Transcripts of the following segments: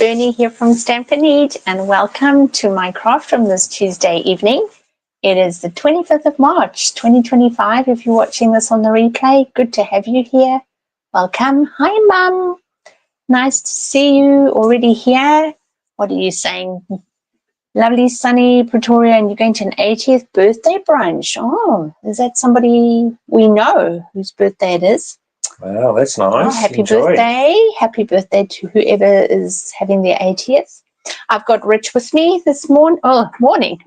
Bernie here from Stampin' Up, and welcome to my craft room this Tuesday evening. It is the 25th of March 2025. If you're watching this on the replay, good to have you here. Welcome. Hi Mum, nice to see you already here. What are you saying? Lovely sunny Pretoria, and you're going to an 80th birthday brunch. Oh, is that somebody we know whose birthday it is? Wow, that's nice. Oh, happy birthday. Happy birthday to whoever is having their 80th. I've got Rich with me this morning. Oh, morning.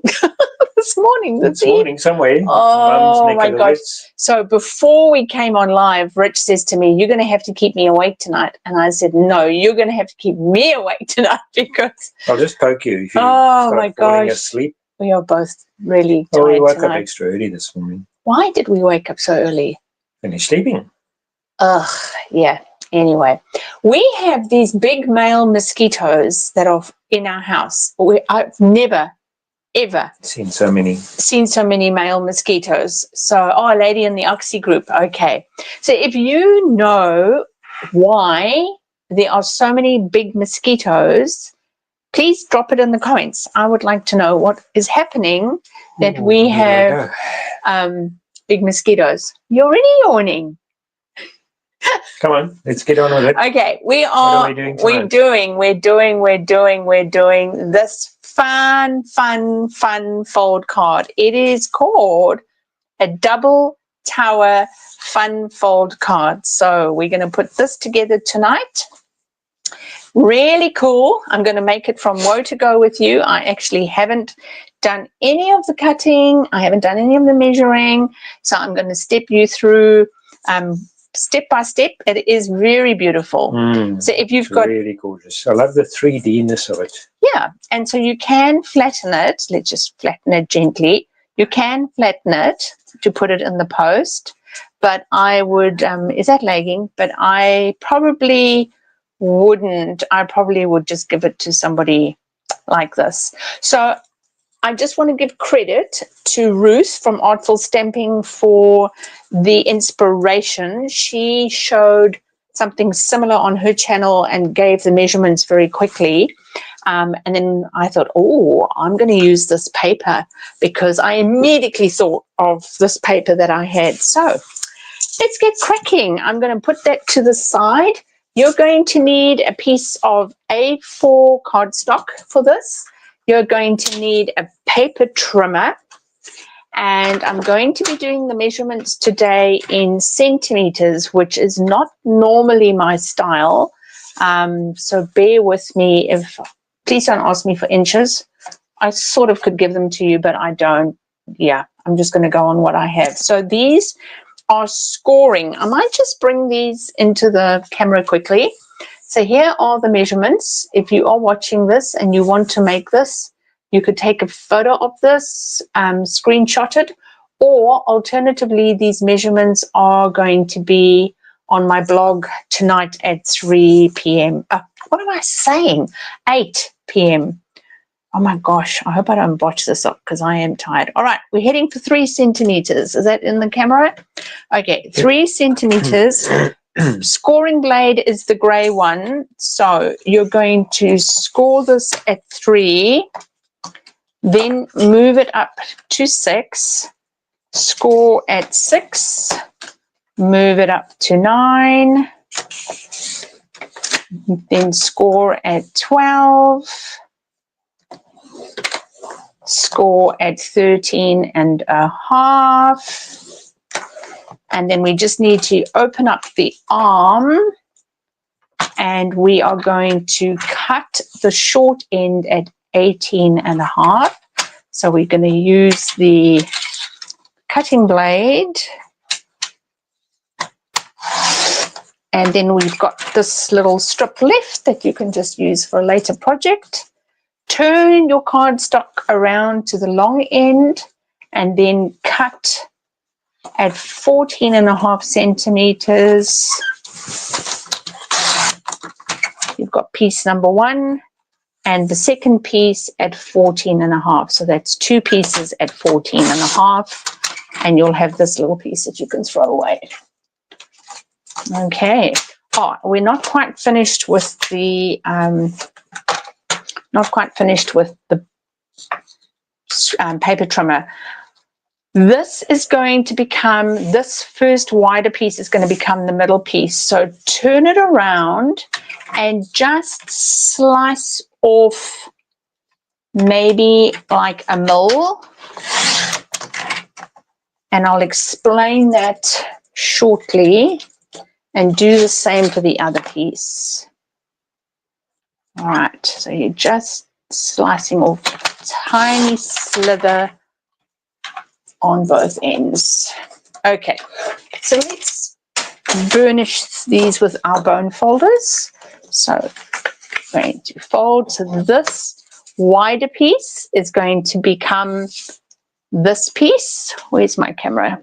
This morning somewhere. Oh, my gosh. So before we came on live, Rich says to me, "You're going to have to keep me awake tonight." And I said, "No, you're going to have to keep me awake tonight because..." I'll just poke you if you oh start my falling gosh. asleep. We are both really tired we woke tonight. up extra early this morning. Why did we wake up so early? Finished sleeping. Ugh, yeah. Anyway, we have these big male mosquitoes that are in our house. I've never, ever seen so many male mosquitoes. So, oh, a lady in the Oxy group. Okay. So if you know why there are so many big mosquitoes, please drop it in the comments. I would like to know what is happening that we have big mosquitoes. You're already yawning. Come on, let's get on with it. Okay, we're doing this fun fold card. It is called a double tower fun fold card. So we're going to put this together tonight. Really cool. I'm going to make it from woe to go with you. I actually haven't done any of the cutting. I haven't done any of the measuring. So I'm going to step you through step by step. It is very beautiful. So if you've got really gorgeous, I love the 3D-ness of it. Yeah, and so you can flatten it. Let's just flatten it gently. You can flatten it to put it in the post, but I would is that lagging? But I probably wouldn't. I probably would just give it to somebody like this. So I just want to give credit to Ruth from Artful Stamping for the inspiration. She showed something similar on her channel and gave the measurements very quickly. And then I thought, oh, I'm going to use this paper because I immediately thought of this paper that I had. So let's get cracking. I'm going to put that to the side. You're going to need a piece of A4 cardstock for this. You're going to need a paper trimmer, and I'm going to be doing the measurements today in centimeters, which is not normally my style. So bear with me. Please don't ask me for inches. I sort of could give them to you, but I don't. Yeah, I'm just going to go on what I have. So these are scoring. I might just bring these into the camera quickly. So here are the measurements. If you are watching this and you want to make this, you could take a photo of this, screenshot it, or alternatively, these measurements are going to be on my blog tonight at 3 p.m. What am I saying? 8 p.m. Oh my gosh, I hope I don't botch this up because I am tired. All right, we're heading for 3 centimeters. Is that in the camera? Okay, 3 centimeters. Scoring blade is the gray one. So you're going to score this at 3, then move it up to 6, score at 6, move it up to 9, then score at 12, score at 13 and a half. And then we just need to open up the arm, and we are going to cut the short end at 18 and a half. So we're going to use the cutting blade. And then we've got this little strip left that you can just use for a later project. Turn your cardstock around to the long end and then cut at 14 and a half centimeters. You've got piece number 1 and the second piece at 14 and a half. So that's 2 pieces at 14 and a half. And you'll have this little piece that you can throw away. Okay. Oh, we're not quite finished with the paper trimmer. This is going to become, this first wider piece is going to become the middle piece. So turn it around and just slice off maybe like a mil. And I'll explain that shortly, and do the same for the other piece. All right, so you're just slicing off a tiny slither on both ends. Okay, so let's burnish these with our bone folders. So I'm going to fold. So this wider piece is going to become this piece. Where's my camera?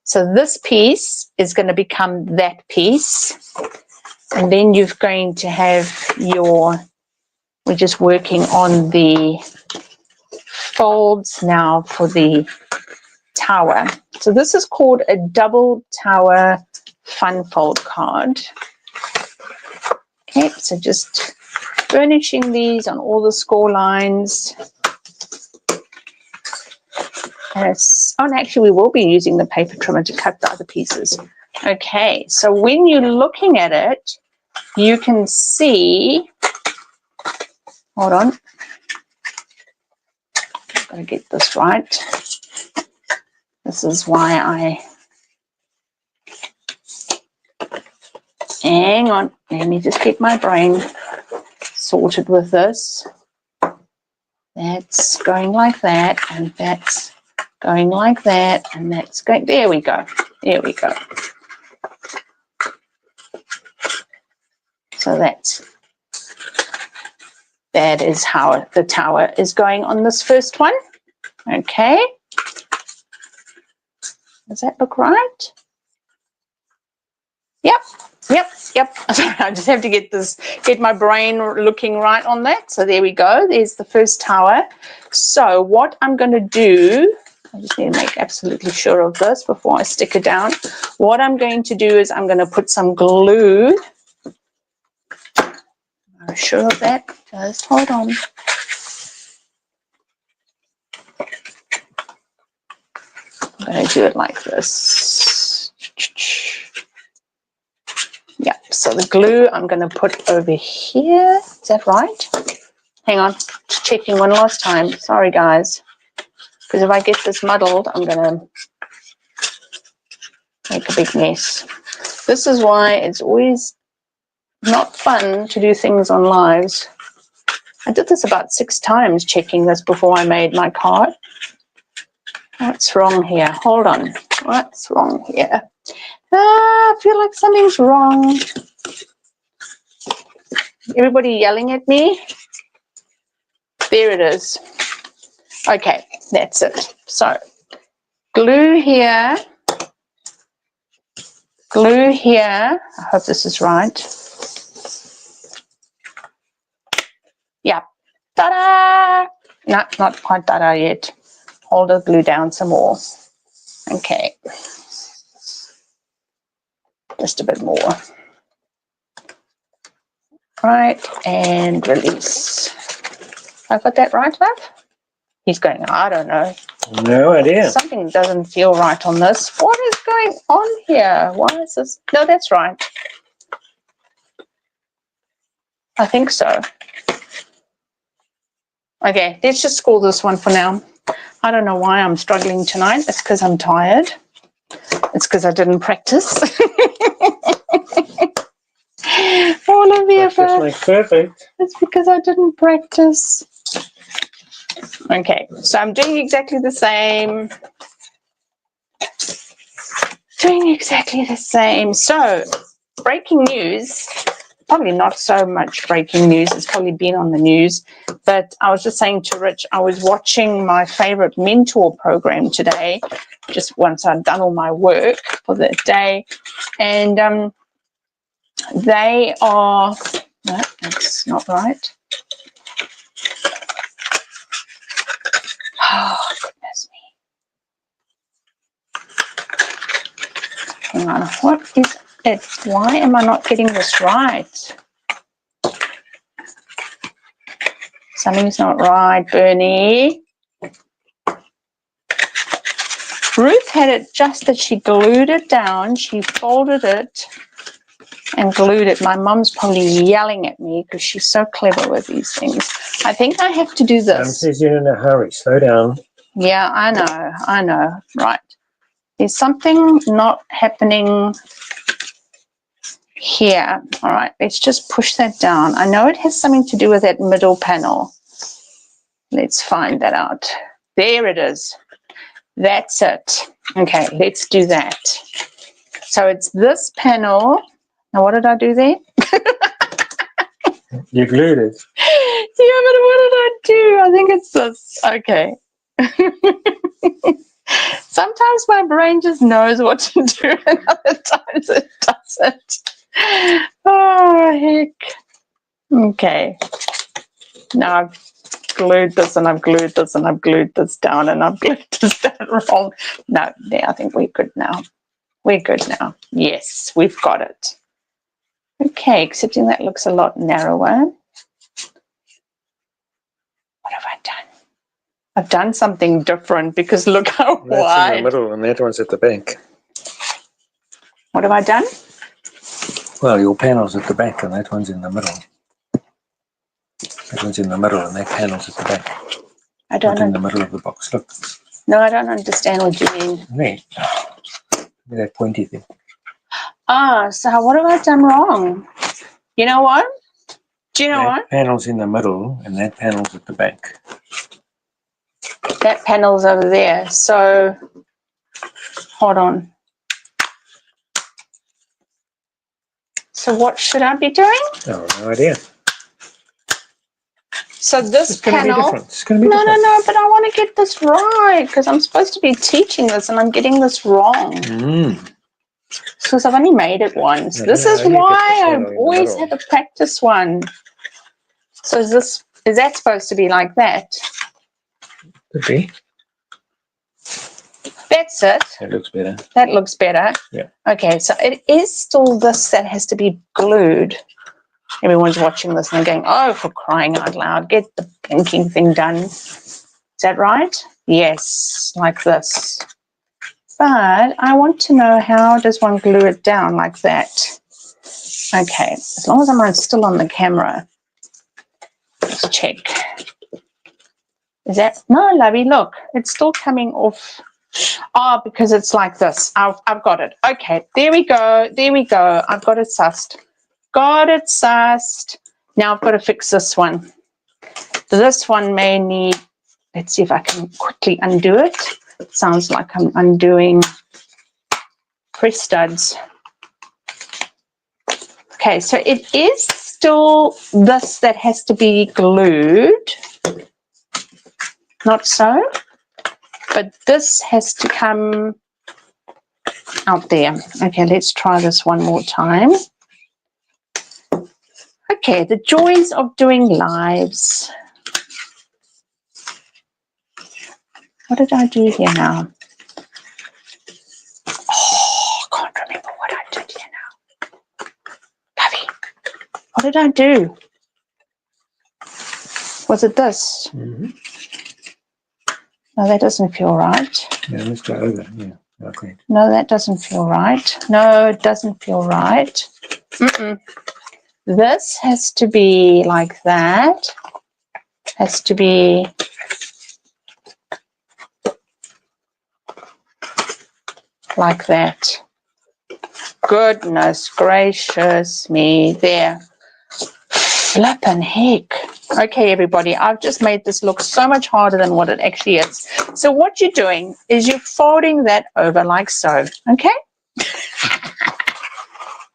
So this piece is going to become that piece. And then you're going to have your, we're just working on the folds now for the tower. So this is called a double tower fun fold card. Okay, so just burnishing these on all the score lines. And actually we will be using the paper trimmer to cut the other pieces. Okay, so when you're looking at it, you can see, hold on, I'm going to get this right. This is why hang on, let me just get my brain sorted with this. That's going like that, and that's going like that, and that's going, there we go, there we go. So that is how the tower is going on this first one. Okay. Does that look right? Yep. Sorry, I just have to get my brain looking right on that. So there we go. There's the first tower. So what I'm going to do, I just need to make absolutely sure of this before I stick it down. What I'm going to do is I'm going to put some glue. I'm sure of that. Just hold on. I'm going to do it like this. Yeah, so the glue I'm going to put over here. Is that right? Hang on, just checking one last time. Sorry, guys. Because if I get this muddled, I'm going to make a big mess. This is why it's always not fun to do things on lives. I did this about 6 times, checking this before I made my card. What's wrong here? Hold on. What's wrong here? I feel like something's wrong. Everybody yelling at me? There it is. Okay, that's it. So, glue here. Glue here. I hope this is right. Yeah. Ta-da! No, not quite ta-da yet. Hold the glue down some more. Okay. Just a bit more. Right, and release. I got that right, love? He's going, I don't know. No idea. Something doesn't feel right on this. What is going on here? Why is this? No, that's right. I think so. Okay, let's just score this one for now. I don't know why I'm struggling tonight. It's because I'm tired. It's because I didn't practice. All of the above. Like perfect. It's because I didn't practice. Okay, so I'm doing exactly the same. So, breaking news. Probably not so much breaking news. It's probably been on the news. But I was just saying to Rich, I was watching my favorite mentor program today, just once I'd done all my work for the day. And they are, no, that's not right. Oh, goodness me. Hang on, what is Why am I not getting this right? Something's not right, Bernie. Ruth had it just that she glued it down, she folded it and glued it. My mom's probably yelling at me because she's so clever with these things. I think I have to do this. Says you're in a hurry. Slow down. Yeah, I know. Right. There's something not happening here. All right, let's just push that down. I know it has something to do with that middle panel. Let's find that out. There it is. That's it. Okay, let's do that. So it's this panel. Now, what did I do there? You glued it. Yeah, but what did I do? I think it's this. Okay. Sometimes my brain just knows what to do, and other times it doesn't. Oh, heck. Okay. Now I've glued this, and I've glued this, and I've glued this down, and I've glued this down wrong. No, yeah, I think we're good now. We're good now. Yes, we've got it. Okay, excepting that looks a lot narrower. What have I done? I've done something different because look how That's wide. in the middle, and that one's at the back. What have I done? Well, your panel's at the back, and that one's in the middle. That one's in the middle, and that panel's at the back. I don't Not in the middle of the box. Look. No, I don't understand what you mean. Right. Look at that pointy thing. Ah, so what have I done wrong? You know what? Do you know what? That panel's in the middle, and that panel's at the back. That panel's over there. So, hold on. So what should I be doing? Oh, no idea. So this panel. It's going to be different. No, but I want to get this right because I'm supposed to be teaching this and I'm getting this wrong. Because I've only made it once. This is why I've always had a practice one. So is that supposed to be like that? Could be. That's it. That looks better. That looks better. Yeah. Okay, so it is still this that has to be glued. Everyone's watching this and they're going, oh, for crying out loud, get the blinking thing done. Is that right? Yes, like this. But I want to know, how does one glue it down like that? Okay, as long as I'm still on the camera. Let's check. Is that, no, lovey, look, it's still coming off. Oh, because it's like this. I've got it. Okay, there we go. There we go. I've got it sussed. Got it sussed. Now I've got to fix this one. This one may need, let's see if I can quickly undo it. It sounds like I'm undoing press studs. Okay, so it is still this that has to be glued. Not so. But this has to come out there. Okay, let's try this one more time. Okay, the joys of doing lives. What did I do here now? Oh, I can't remember what I did here now. Lovey, what did I do? Was it this? Mm-hmm. No, that doesn't feel right. Yeah, let's go over. Yeah, okay. No, that doesn't feel right. No, it doesn't feel right. This has to be like that. Has to be like that. Goodness gracious me. There. Flippin' heck. Okay, everybody, I've just made this look so much harder than what it actually is. So what you're doing is you're folding that over like so, okay?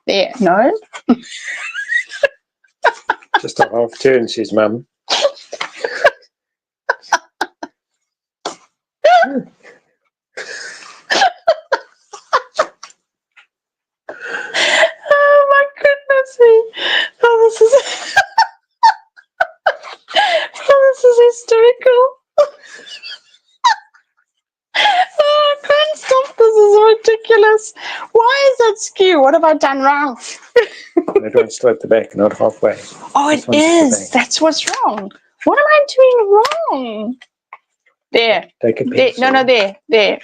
There, no? Just a half turn, says Mum. Oh my goodness me. Oh, this is oh, this is hysterical. Oh, I can't stop. This is ridiculous. Why is that skew? What have I done wrong? That one's still at the back, not halfway. Oh, it is. That's what's wrong. What am I doing wrong? There. Take a There. pencil. No, there.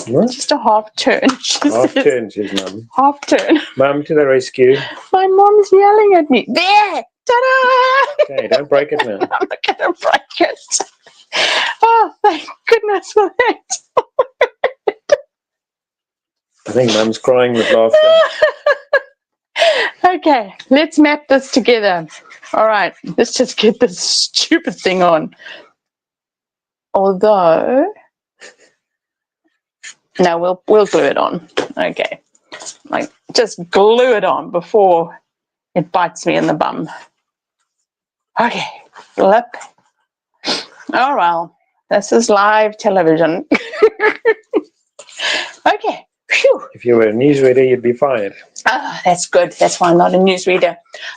What? Just a half turn. Half turn, says Mum. Half turn. Mum to the rescue. My mom's yelling at me. There. Ta-da! Okay, don't break it now. I'm not going to break it. Oh, thank goodness for that. I think Mum's crying with laughter. Okay, let's map this together. All right, let's just get this stupid thing on. Although, no, we'll glue it on. Okay, like just glue it on before it bites me in the bum. Okay, flip. Oh well, this is live television. Okay. Phew. If you were a newsreader, you'd be fired. Ah, that's good. That's why I'm not a newsreader.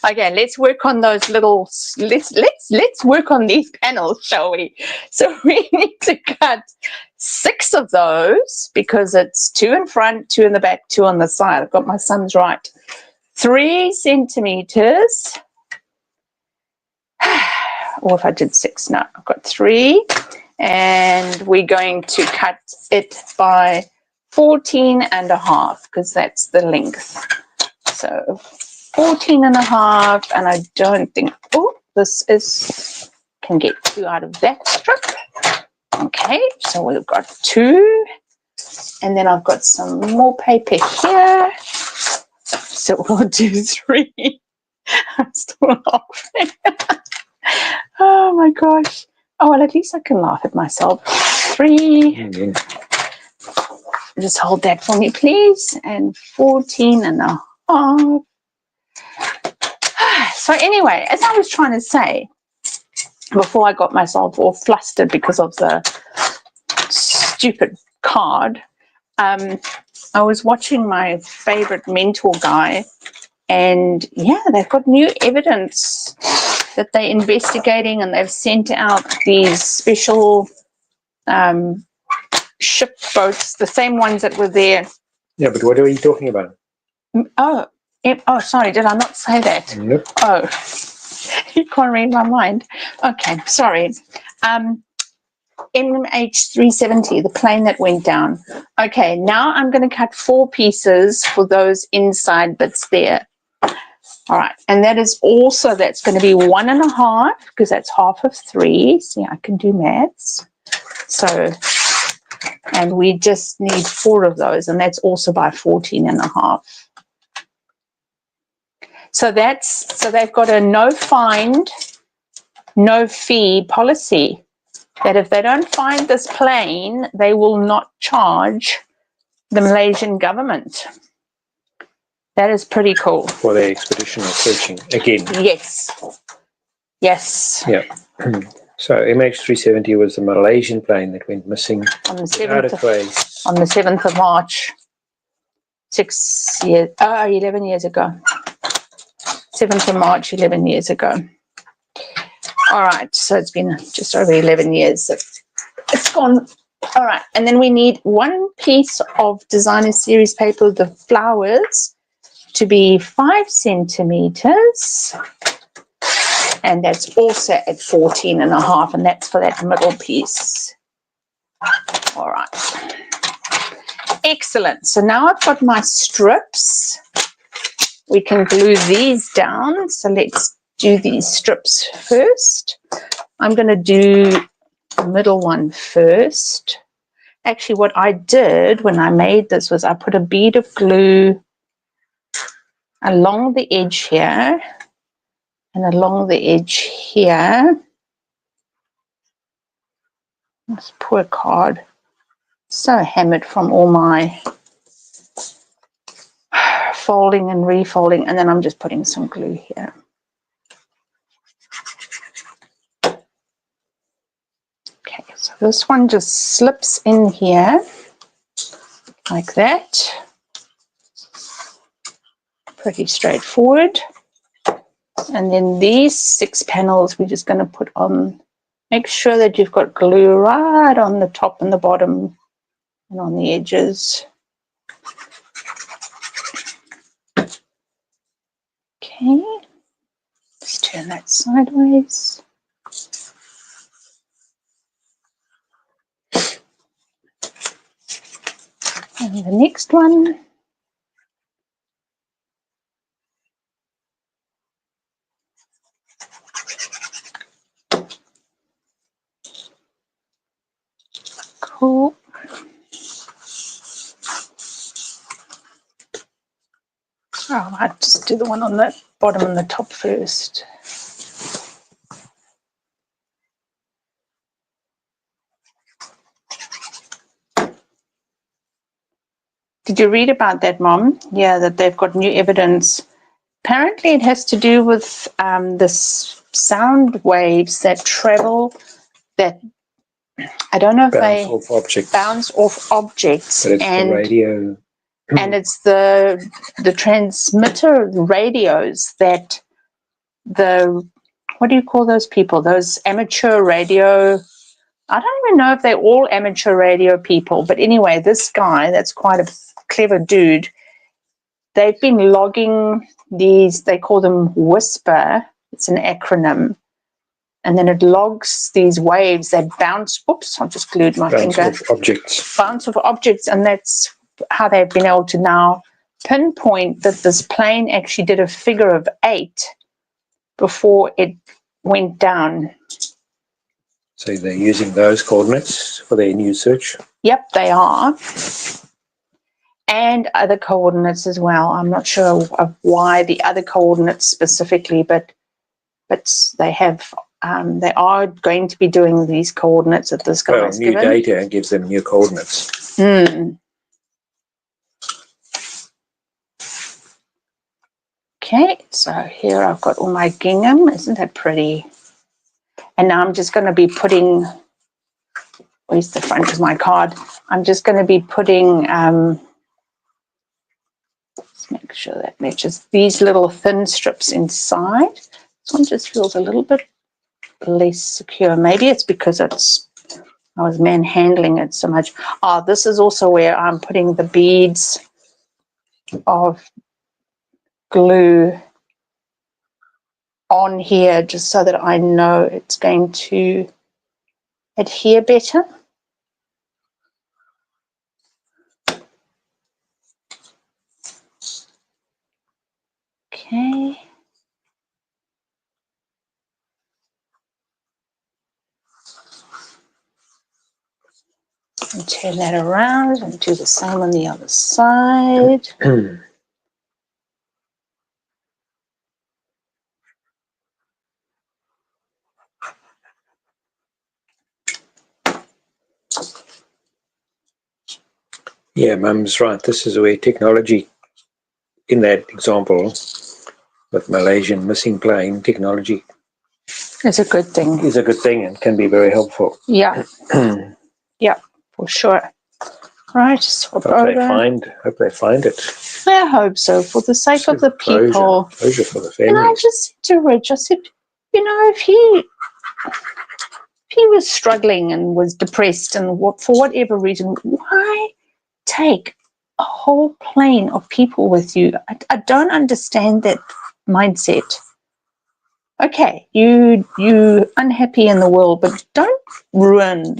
Okay, let's work on those little. Let's work on these panels, shall we? So we need to cut 6 of those because it's 2 in front, 2 in the back, 2 on the side. I've got my sums right. 3 centimeters. Or if I did 6, no, I've got 3, and we're going to cut it by 14.5 because that's the length. So 14.5, and I don't think, oh, this is, can get 2 out of that strip. Okay, so we've got 2, and then I've got some more paper here. So we'll do 3. I'm still laughing. Oh my gosh. Oh, well, at least I can laugh at myself. 3. Mm-hmm. Just hold that for me, please. And 14.5. So anyway, as I was trying to say, before I got myself all flustered because of the stupid card, I was watching my favorite mentor guy, and yeah, they've got new evidence that they're investigating, and they've sent out these special ship boats, the same ones that were there. Yeah, but what are you talking about? Oh, sorry, did I not say that? Nope. Oh, you can't read my mind. Okay, sorry. MH370, the plane that went down. Okay, now I'm going to cut 4 pieces for those inside bits there. All right, and that is also, that's going to be 1.5 because that's half of 3. See, I can do maths. So, and we just need 4 of those, and that's also by 14.5. So they've got a no find, no fee policy, that if they don't find this plane, they will not charge the Malaysian government. That is pretty cool. For the expedition of searching again. Yes. Yes. Yeah. So MH370 was the Malaysian plane that went missing On the without a 7th trace. on the 7th of March. 11 years ago. 7th of March, 11 years ago. All right, so it's been just over 11 years. It's gone. All right, and then we need 1 piece of designer series paper, the flowers, to be 5 centimeters. And that's also at 14.5, and that's for that middle piece. All right. Excellent. So now I've got my strips. We can glue these down. So let's do these strips first. I'm going to do the middle one first. Actually, what I did when I made this was I put a bead of glue along the edge here and along the edge here. This poor card. So hammered from all my folding and refolding, and then I'm just putting some glue here. Okay, so this one just slips in here like that. Pretty straightforward. And then these 6 panels we're just going to put on. Make sure that you've got glue right on the top and the bottom and on the edges. Okay, let's turn that sideways. And the next one. Cool. Oh, I might just do the one on the bottom and the top first. Did you read about that, Mom? Yeah, that they've got new evidence. Apparently it has to do with this sound waves that travel, that I don't know if bounce off objects. Bounce off objects. But it's the radio. And it's the transmitter radios that what do you call those people? Those amateur radio, I don't even know if they're all amateur radio people, but anyway, this guy, that's quite a clever dude, they've been logging these, they call them Whisper, it's an acronym, and then it logs these waves that bounce, oops, I just glued my finger. Bounce off objects. Bounce off objects, and that's how they've been able to now pinpoint that this plane actually did a figure of 8 before it went down. So they're using those coordinates for their new search? Yep, they are. And other coordinates as well. I'm not sure of why the other coordinates specifically, but they have. They are going to be doing these coordinates that this guy has given. New data gives them new coordinates. Okay, so here I've got all my gingham. Isn't that pretty? And now I'm just going to be putting, where's the front of my card? I'm just going to be putting, let's make sure that matches, these little thin strips inside. This one just feels a little bit less secure. Maybe it's because I was manhandling it so much. This is also where I'm putting the beads of glue on here, just so that I know it's going to adhere better. Okay. And turn that around and do the same on the other side. Yeah, Mum's right. This is where technology, in that example with Malaysian missing plane, technology is a good thing. Is a good thing and can be very helpful. Yeah. Yeah, for sure. Right, swap Hope over. they find it. I hope so, for the sake of the people. Closure for the family. And I just said to Rich, I said, you know, if he was struggling and was depressed and for whatever reason, why take a whole plane of people with you? I don't understand that mindset. Okay, you unhappy in the world, but don't ruin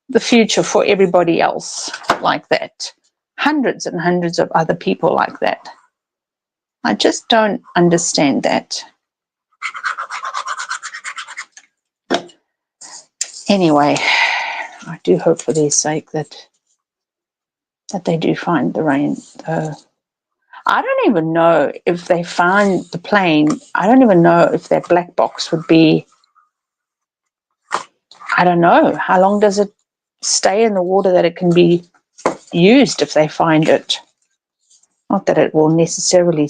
the future for everybody else like that. Hundreds and hundreds of other people like that. I just don't understand that. Anyway, I do hope for their sake that they do find the rain. I don't even know if they find the plane. I don't even know if that black box would be, I don't know. How long does it stay in the water that it can be used if they find it? Not that it will necessarily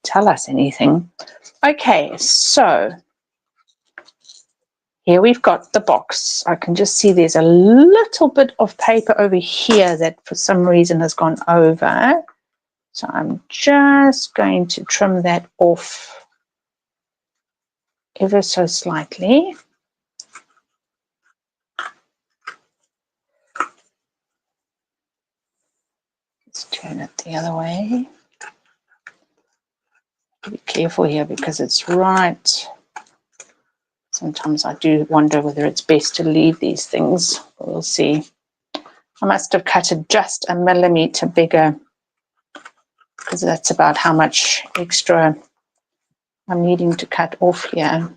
tell us anything. Okay, so here we've got the box. I can just see there's a little bit of paper over here that for some reason has gone over. So I'm just going to trim that off ever so slightly. Turn it the other way. Be careful here because it's right. Sometimes I do wonder whether it's best to leave these things. We'll see. I must have cut it just a millimeter bigger because that's about how much extra I'm needing to cut off here.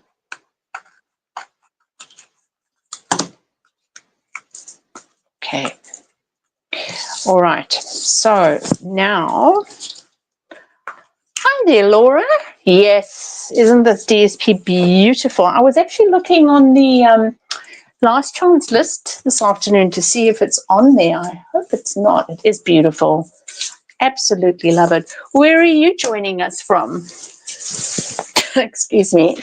Okay. All right. So now, hi there, Laura. Yes, isn't this DSP beautiful? I was actually looking on the last chance list this afternoon to see if it's on there. I hope it's not. It is beautiful. Absolutely love it. Where are you joining us from? Excuse me.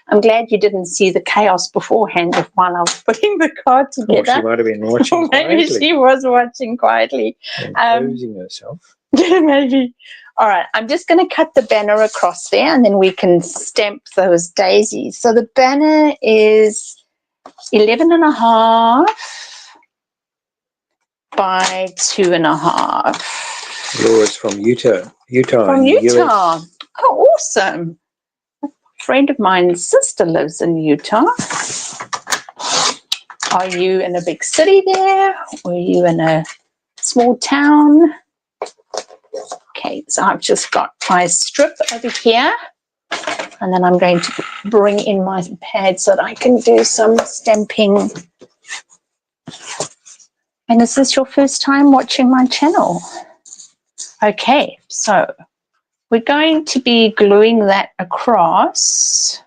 I'm glad you didn't see the chaos beforehand while I was putting the card together. Oh, she might have been watching Maybe quietly. she was watching quietly. Imposing herself. Maybe. All right, I'm just going to cut the banner across there and then we can stamp those daisies. So the banner is 11.5 by 2.5. Laura's from Utah. From In the Utah. US. Oh, awesome. A friend of mine's sister lives in Utah. Are you in a big city there? Or are you in a small town? Okay, so I've just got my strip over here. And then I'm going to bring in my pad so that I can do some stamping. And is this your first time watching my channel? Okay, so we're going to be gluing that across.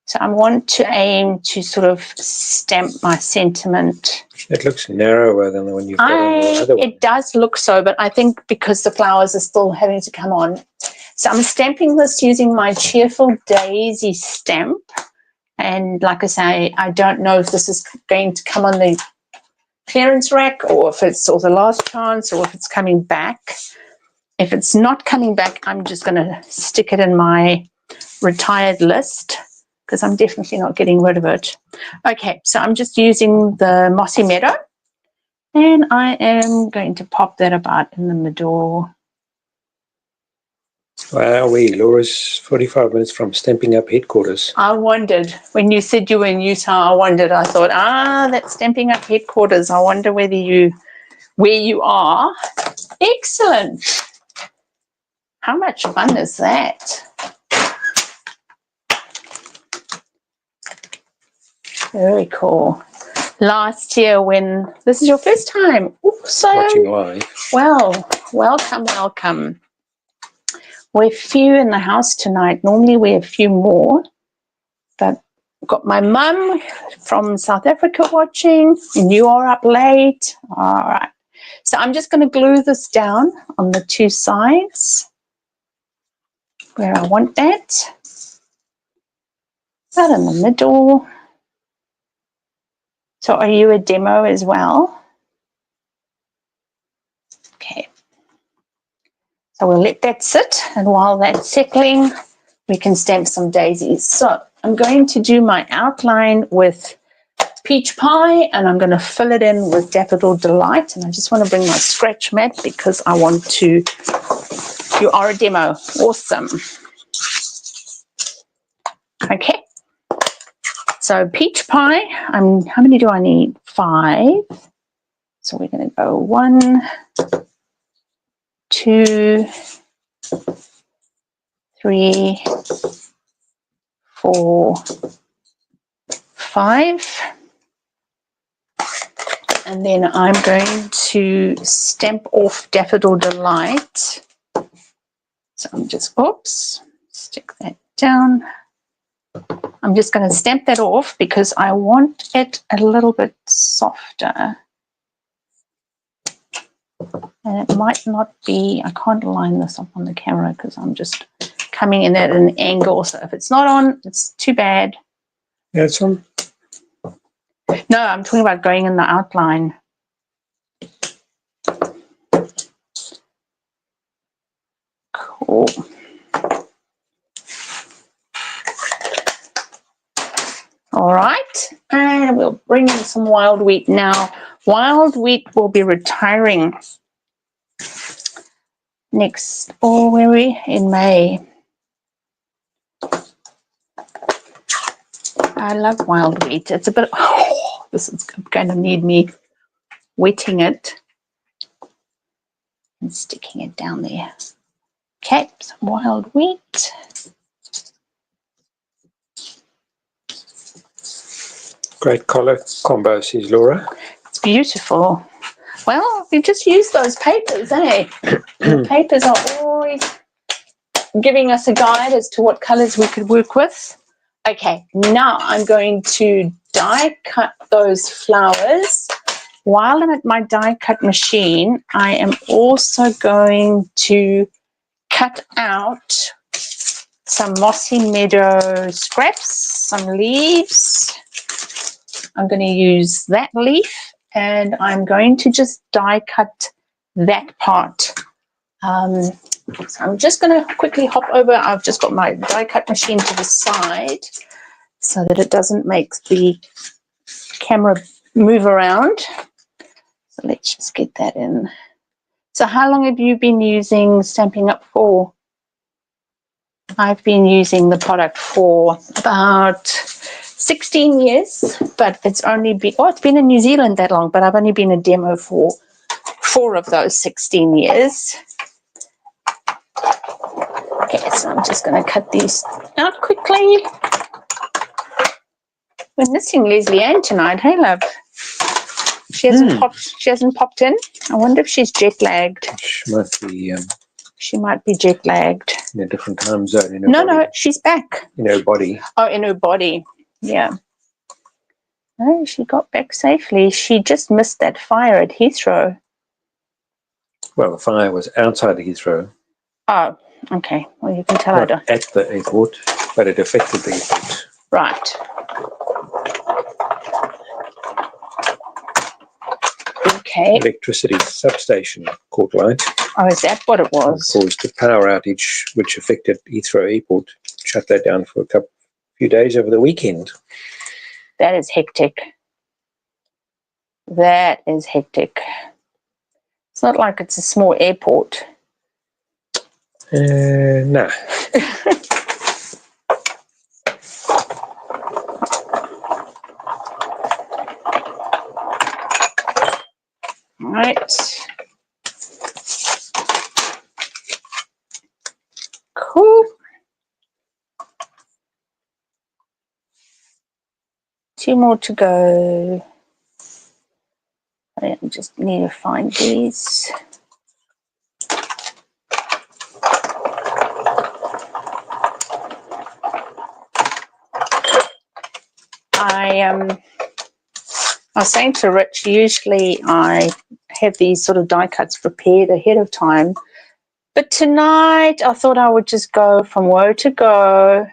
So I want to aim to sort of stamp my sentiment. It looks narrower than the one you've got on the other one. It does look so, but I think because the flowers are still having to come on. So I'm stamping this using my Cheerful Daisy stamp. And like I say, I don't know if this is going to come on the clearance rack or if it's or the last chance or if it's coming back. If it's not coming back, I'm just going to stick it in my retired list because I'm definitely not getting rid of it. Okay, so I'm just using the Mossy Meadow and I am going to pop that about in the middle. Wow, Laura's 45 minutes from Stampin' Up headquarters. I wondered, when you said you were in Utah, I thought, that's Stampin' Up headquarters. I wonder where you are. Excellent. How much fun is that? Very cool. Last year when, this is your first time. So, watching live. Well, welcome. We're few in the house tonight. Normally we're a few more, but I've got my mum from South Africa watching, and you are up late. All right. So I'm just going to glue this down on the two sides where I want that. Right in the middle. So are you a demo as well? Okay. So we'll let that sit, and while that's settling, we can stamp some daisies. So I'm going to do my outline with Peach Pie, and I'm going to fill it in with Floral Delight. And I just want to bring my scratch mat because I want to. You are a demo. Awesome. Okay. So Peach Pie. How many do I need? 5. So we're going to go 1, 2, 3, 4, 5. And then I'm going to stamp off Daffodil Delight. So I'm just, stick that down. I'm just going to stamp that off because I want it a little bit softer. And it might not be, I can't line this up on the camera because I'm just coming in at an angle. So if it's not on, it's too bad. Yeah, it's on. No, I'm talking about going in the outline. Cool. All right, and we'll bring in some wild wheat now. Wild wheat will be retiring next, or where are we? In May. I love wild wheat. It's a bit, oh, this is going to need me wetting it and sticking it down there. Okay, some wild wheat. Great colour combo, says Laura. It's beautiful. Well, we just use those papers, eh? The papers are always giving us a guide as to what colours we could work with. Okay, now I'm going to die cut those flowers. While I'm at my die cut machine, I am also going to cut out some mossy meadow scraps, some leaves. I'm going to use that leaf and I'm going to just die cut that part. So I'm just going to quickly hop over. I've just got my die cut machine to the side so that it doesn't make the camera move around. So let's just get that in. So how long have you been using Stampin' Up for? I've been using the product for about 16 years, but it's only been, oh, it's been in New Zealand that long, but I've only been a demo for 4 of those 16 years. Okay, so I'm just going to cut these out quickly. We're missing Leslie Ann tonight. Hey, love. She hasn't popped in. I wonder if she's jet lagged. She might be jet lagged. In a different time zone. In her No, body. no, she's back. In her body. Oh, in her body. Yeah. No, she got back safely. She just missed that fire at Heathrow. Well, the fire was outside of Heathrow. Oh, okay. Well, you can tell Not at the airport, but it affected the airport. Right. Okay. Electricity substation caught light. Oh, is that what it was? It caused a power outage, which affected Heathrow Airport. Shut that down for a few days over the weekend. That is hectic. That is hectic. It's not like it's a small airport. No. Right. Cool. 2 more to go. I just need to find these. I was saying to Rich, usually I have these sort of die cuts prepared ahead of time. But tonight I thought I would just go from woe to go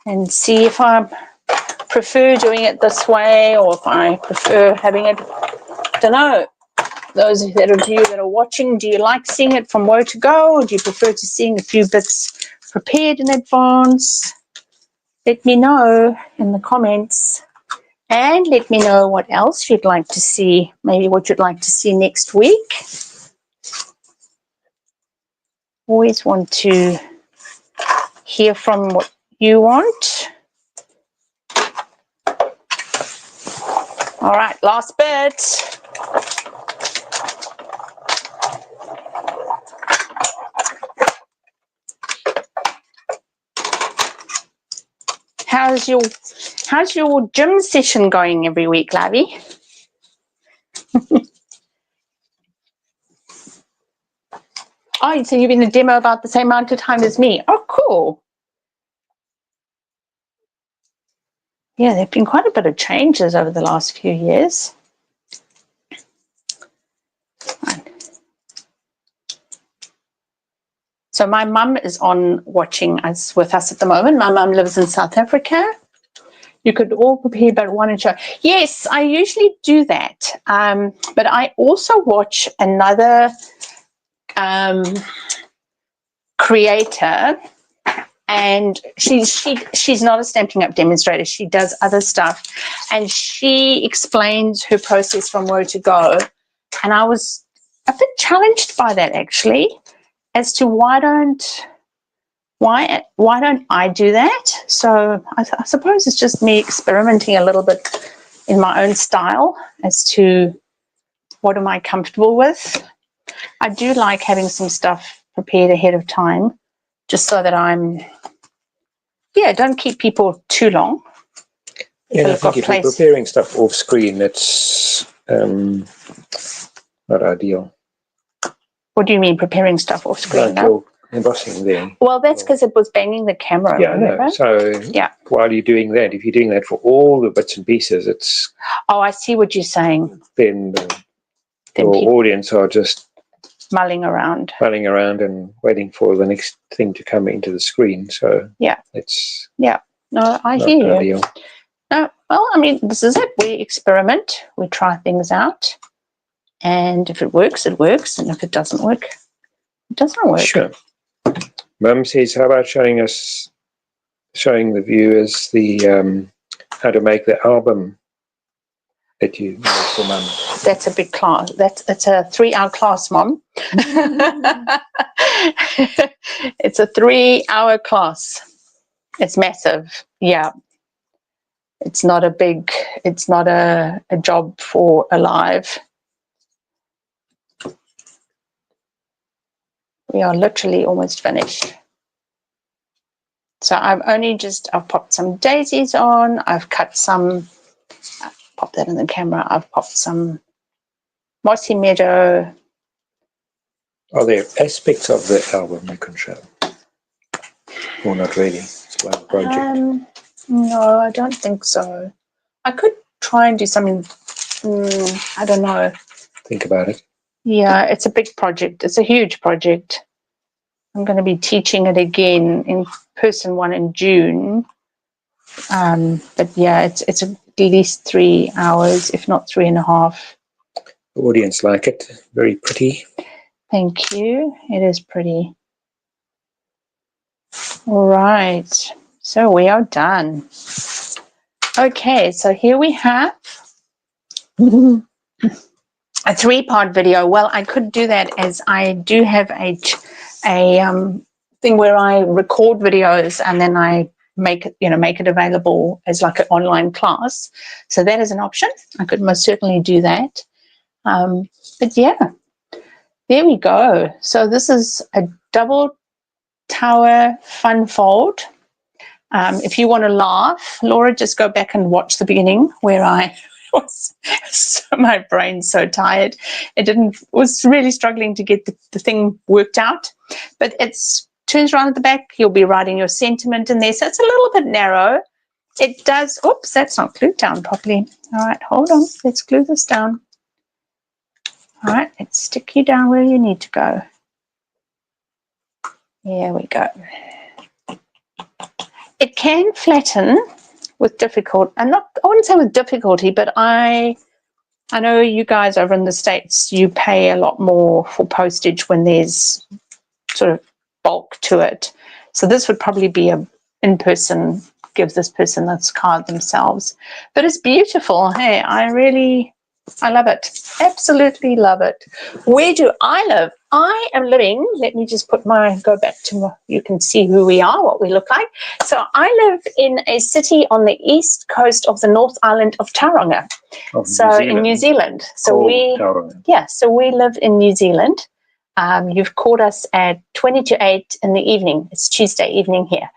and see if I prefer doing it this way or if I prefer having it, I don't know. Those of you that are watching, do you like seeing it from woe to go or do you prefer to seeing a few bits prepared in advance? Let me know in the comments. And let me know what else you'd like to see, maybe what you'd like to see next week. Always want to hear from what you want. All right, last bit. How's your gym session going every week, Lavi? Oh, so you've been a demo about the same amount of time as me. Oh, cool. Yeah, there have been quite a bit of changes over the last few years. So my mum is on watching us with us at the moment. My mum lives in South Africa. You could all prepare but one and show. Yes, I usually do that. But I also watch another creator and she's not a Stampin' Up demonstrator. She does other stuff, and she explains her process from where to go. And I was a bit challenged by that, actually, as to why don't I do that? So I suppose it's just me experimenting a little bit in my own style as to what am I comfortable with. I do like having some stuff prepared ahead of time, just so that don't keep people too long. Yeah, I think if you're preparing stuff off screen, that's not ideal. What do you mean preparing stuff off screen? Like you're embossing there. Well, that's because it was banging the camera. Yeah, I know. So while you're doing that, if you're doing that for all the bits and pieces, it's... Oh, I see what you're saying. Then your audience are just mulling around and waiting for the next thing to come into the screen. So it's no, I hear you. No, well, I mean, this is it. We experiment, we try things out, and if it works, it works, and if it doesn't work, it doesn't work. Sure. Mum says, how about showing the viewers the how to make the album that you made for Mum? That's a big class. It's a 3-hour class, Mom. It's a 3-hour class. It's massive. Yeah. It's not a job for a live. We are literally almost finished. So I've popped some daisies on. I've cut some, pop that in the camera. I've popped some mossy meadow. Are there aspects of the album you can show? Or not really? It's one project. No, I don't think so. I could try and do something, I don't know. Think about it. Yeah, it's a big project. It's a huge project. I'm going to be teaching it again in person one in June. But yeah, it's at least 3 hours, if not 3.5. The audience like it. Very pretty. Thank you. It is pretty. All right. So we are done. Okay, so here we have a 3-part video. Well, I could do that, as I do have a thing where I record videos and then I make it available as like an online class. So that is an option. I could most certainly do that. But yeah, there we go. So this is a double tower fun fold. If you want to laugh, Laura, just go back and watch the beginning where I was my brain's so tired. Was really struggling to get the thing worked out. But it's turns around at the back, you'll be writing your sentiment in there. So it's a little bit narrow. It does, oops, that's not glued down properly. All right, hold on, let's glue this down. All right, let's stick you down where you need to go. There we go. It can flatten with difficulty, and I wouldn't say with difficulty, but I know you guys over in the States, you pay a lot more for postage when there's sort of bulk to it. So this would probably be a in-person, give this person this card themselves. But it's beautiful. Hey, I love it. Absolutely love it. Where do I live? I am living, let me just go back to, you can see who we are, what we look like. So I live in a city on the east coast of the North Island of Tauranga. In New Zealand. So we live in New Zealand. You've caught us at 20 to 8 in the evening. It's Tuesday evening here.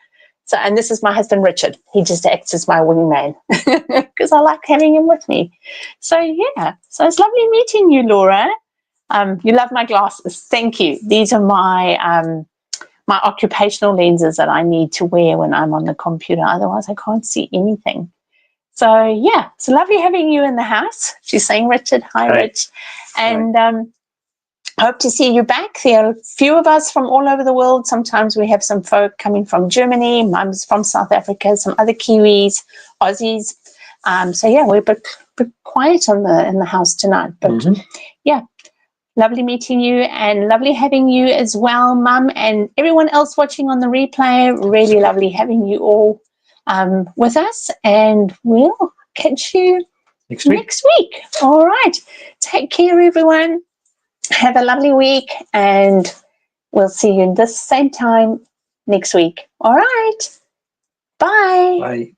So, and this is my husband, Richard. He just acts as my wingman because I like having him with me. So, yeah. So it's lovely meeting you, Laura. You love my glasses. Thank you. These are my my occupational lenses that I need to wear when I'm on the computer. Otherwise, I can't see anything. So, yeah. It's lovely having you in the house. She's saying, Richard. Hi. Rich. And hope to see you back. There are a few of us from all over the world. Sometimes we have some folk coming from Germany, Mum's from South Africa, some other Kiwis, Aussies. So yeah, we're a bit quiet in the house tonight. But yeah, Lovely meeting you and lovely having you as well, Mum, and everyone else watching on the replay. Really lovely having you all with us, and we'll catch you next week. All right. Take care, everyone. Have a lovely week, and we'll see you this same time next week. All right. Bye. Bye.